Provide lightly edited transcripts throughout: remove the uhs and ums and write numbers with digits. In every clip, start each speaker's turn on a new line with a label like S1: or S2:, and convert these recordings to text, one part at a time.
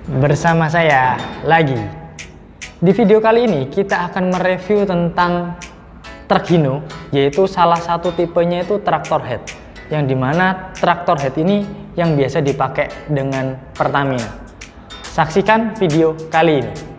S1: Bersama saya lagi. Di video kali ini kita akan mereview tentang truk Hino, yaitu salah satu tipenya itu traktor head, yang dimana traktor head ini yang biasa dipakai dengan Pertamina. Saksikan video kali ini.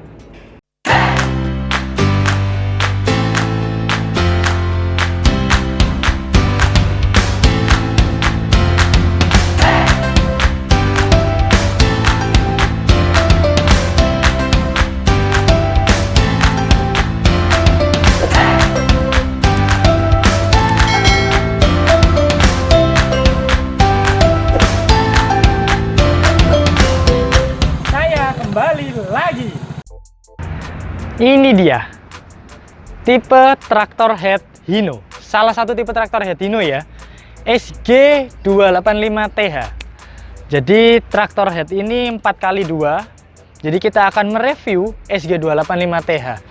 S1: Kembali lagi. Ini dia tipe traktor head Hino, salah satu tipe traktor head Hino ya, SG285TH. Jadi traktor head ini 4x2. Jadi kita akan mereview SG285TH.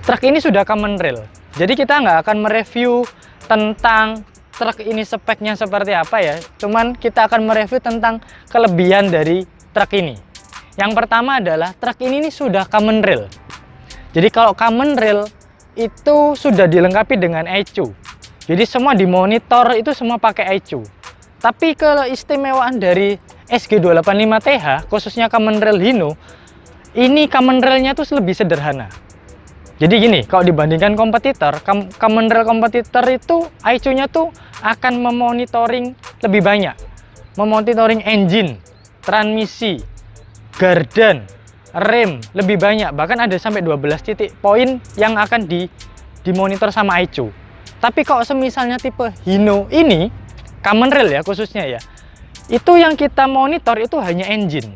S1: Truk ini sudah common rail, jadi kita nggak akan mereview tentang truk ini speknya seperti apa ya, cuman kita akan mereview tentang kelebihan dari truk ini. Yang pertama adalah truk ini sudah common rail. Jadi kalau common rail itu sudah dilengkapi dengan ECU. Jadi semua dimonitor itu semua pakai ECU. Tapi keistimewaan dari SG285TH khususnya common rail Hino, ini common railnya tuh lebih sederhana. Jadi gini, kalau dibandingkan kompetitor, common rail kompetitor itu ECU-nya tuh akan memonitoring lebih banyak. Memonitoring engine, transmisi, gardan, rem lebih banyak, bahkan ada sampai 12 titik poin yang akan dimonitor sama ECU. Tapi kalau semisalnya tipe Hino ini common rail ya khususnya ya, itu yang kita monitor itu hanya engine.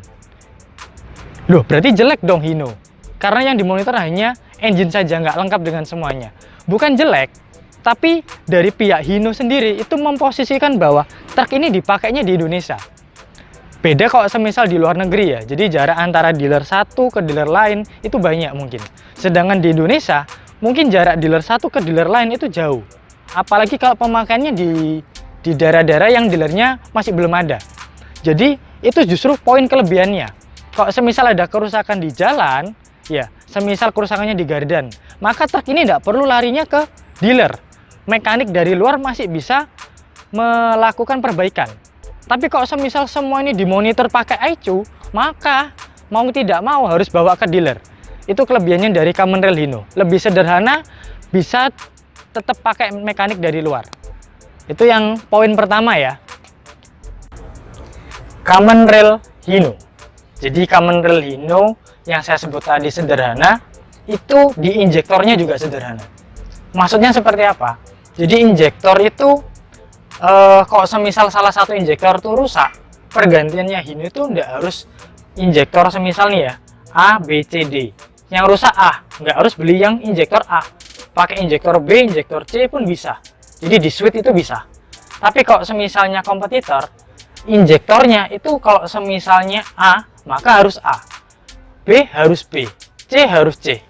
S1: Loh, berarti jelek dong Hino, karena yang dimonitor hanya engine saja, nggak lengkap dengan semuanya. Bukan jelek, tapi dari pihak Hino sendiri itu memposisikan bahwa truk ini dipakainya di Indonesia. Beda kalau semisal di luar negeri ya, jadi jarak antara dealer satu ke dealer lain itu banyak mungkin. Sedangkan di Indonesia, mungkin jarak dealer satu ke dealer lain itu jauh. Apalagi kalau pemakaiannya di daerah-daerah yang dealernya masih belum ada. Jadi itu justru poin kelebihannya. Kalau semisal ada kerusakan di jalan, ya semisal kerusakannya di gardan, maka truk ini tidak perlu larinya ke dealer. Mekanik dari luar masih bisa melakukan perbaikan. Tapi kalau semisal semua ini dimonitor pakai ECU, maka mau tidak mau harus bawa ke dealer. Itu kelebihannya dari common rail Hino. Lebih sederhana, bisa tetap pakai mekanik dari luar. Itu yang poin pertama ya. Common rail Hino. Jadi common rail Hino yang saya sebut tadi sederhana, itu di injektornya juga sederhana. Maksudnya seperti apa? Jadi injektor itu kalau semisal salah satu injektor itu rusak, pergantiannya Hino itu nggak harus injektor semisal nih ya A, B, C, D. Yang rusak A, nggak harus beli yang injektor A, pakai injektor B, injektor C pun bisa. Jadi di switch itu bisa. Tapi kalau semisalnya kompetitor, injektornya itu kalau semisalnya A, maka harus A, B harus B, C harus C.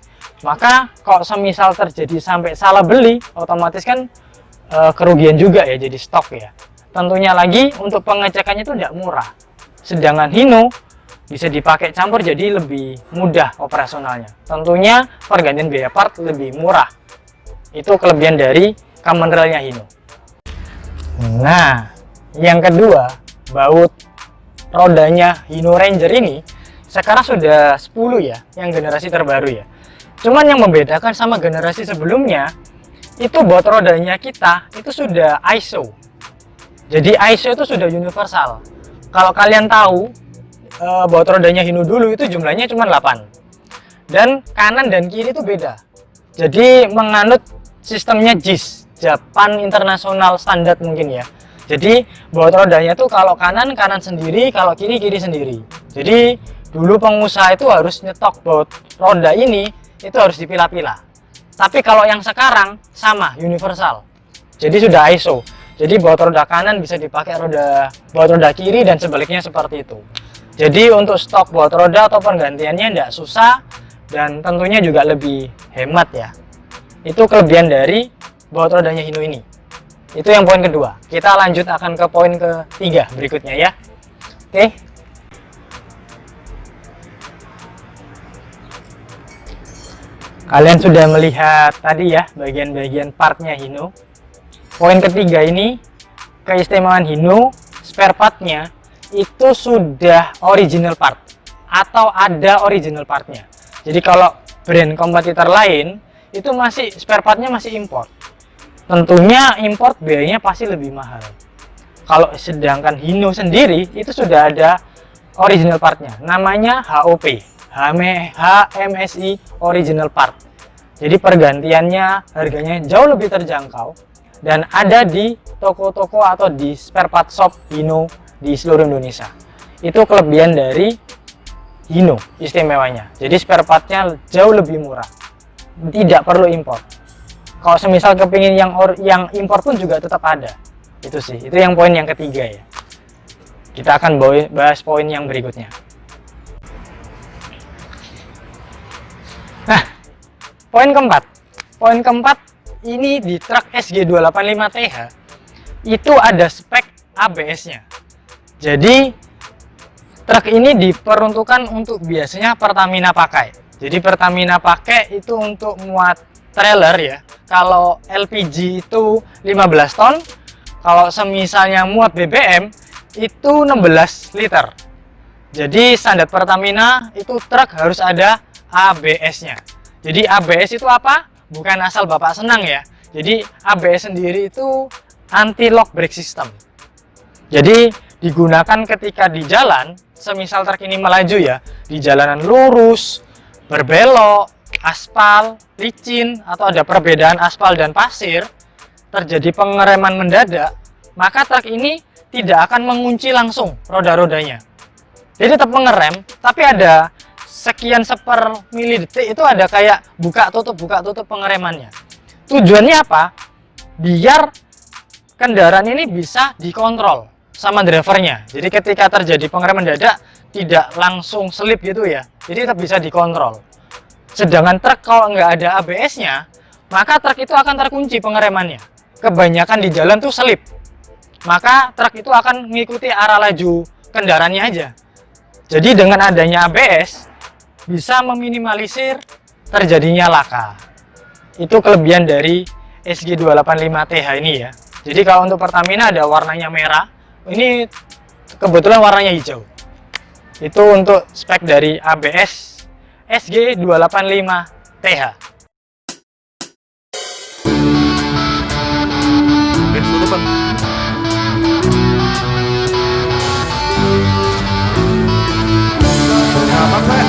S1: Maka kalau semisal terjadi sampai salah beli, otomatis kan kerugian juga ya, jadi stok ya. Tentunya lagi untuk pengecekannya itu tidak murah. Sedangkan Hino bisa dipakai campur, jadi lebih mudah operasionalnya. Tentunya pergantian biaya part lebih murah. Itu kelebihan dari common railnya Hino. Nah, yang kedua, baut rodanya Hino Ranger ini sekarang sudah 10 ya, yang generasi terbaru ya. Cuman yang membedakan sama generasi sebelumnya, itu baut rodanya kita itu sudah ISO. Jadi ISO itu sudah universal. Kalau kalian tahu, baut rodanya Hino dulu itu jumlahnya cuma 8. Dan kanan dan kiri itu beda. Jadi menganut sistemnya JIS, Japan International Standard mungkin ya. Jadi baut rodanya itu kalau kanan sendiri, kalau kiri sendiri. Jadi dulu pengusaha itu harus nyetok baut roda ini itu harus dipilah-pilah. Tapi kalau yang sekarang sama, universal. Jadi sudah ISO. Jadi baut roda kanan bisa dipakai baut roda kiri dan sebaliknya seperti itu. Jadi untuk stok baut roda atau penggantiannya tidak susah dan tentunya juga lebih hemat ya. Itu kelebihan dari baut rodanya Hino ini. Itu yang poin kedua. Kita lanjut akan ke poin ketiga berikutnya ya. Oke. Kalian sudah melihat tadi ya bagian-bagian partnya Hino. Poin ketiga ini, keistimewaan Hino, spare partnya itu sudah original part atau ada original partnya. Jadi kalau brand kompetitor lain itu masih spare partnya masih import. Tentunya import biayanya pasti lebih mahal. Kalau sedangkan Hino sendiri itu sudah ada original partnya, namanya HOP, HMSI original part. Jadi pergantiannya harganya jauh lebih terjangkau dan ada di toko-toko atau di spare part shop Hino di seluruh Indonesia. Itu kelebihan dari Hino istimewanya. Jadi spare partnya jauh lebih murah, tidak perlu impor. Kalau semisal kepingin yang impor pun juga tetap ada. Itu sih, itu yang poin yang ketiga ya. Kita akan bahas poin yang berikutnya. Nah, poin keempat. Poin keempat ini di truk SG285TH itu ada spek ABS-nya. Jadi truk ini diperuntukkan untuk biasanya Pertamina pakai. Jadi Pertamina pakai itu untuk muat trailer ya. Kalau LPG itu 15 ton, kalau semisalnya muat BBM itu 16 liter. Jadi standar Pertamina itu truk harus ada ABS-nya. Jadi ABS itu apa? Bukan asal Bapak senang ya. Jadi ABS sendiri itu anti lock brake system. Jadi digunakan ketika di jalan, semisal truk ini melaju ya, di jalanan lurus, berbelok, aspal, licin, atau ada perbedaan aspal dan pasir, terjadi pengereman mendadak, maka truk ini tidak akan mengunci langsung roda-rodanya. Jadi tetap mengerem, tapi ada sekian seper milidetik itu ada kayak buka tutup pengeremannya. Tujuannya apa? Biar kendaraan ini bisa dikontrol sama drivernya. Jadi ketika terjadi pengereman mendadak tidak langsung selip gitu ya. Jadi tetap bisa dikontrol. Sedangkan truk kalau nggak ada ABS-nya, maka truk itu akan terkunci pengeremannya. Kebanyakan di jalan tuh selip. Maka truk itu akan mengikuti arah laju kendaraannya aja. Jadi dengan adanya ABS, bisa meminimalisir terjadinya laka. Itu kelebihan dari SG285TH ini ya. Jadi kalau untuk Pertamina ada warnanya merah, ini kebetulan warnanya hijau. Itu untuk spek dari ABS SG285TH.
S2: Apa, Mbak?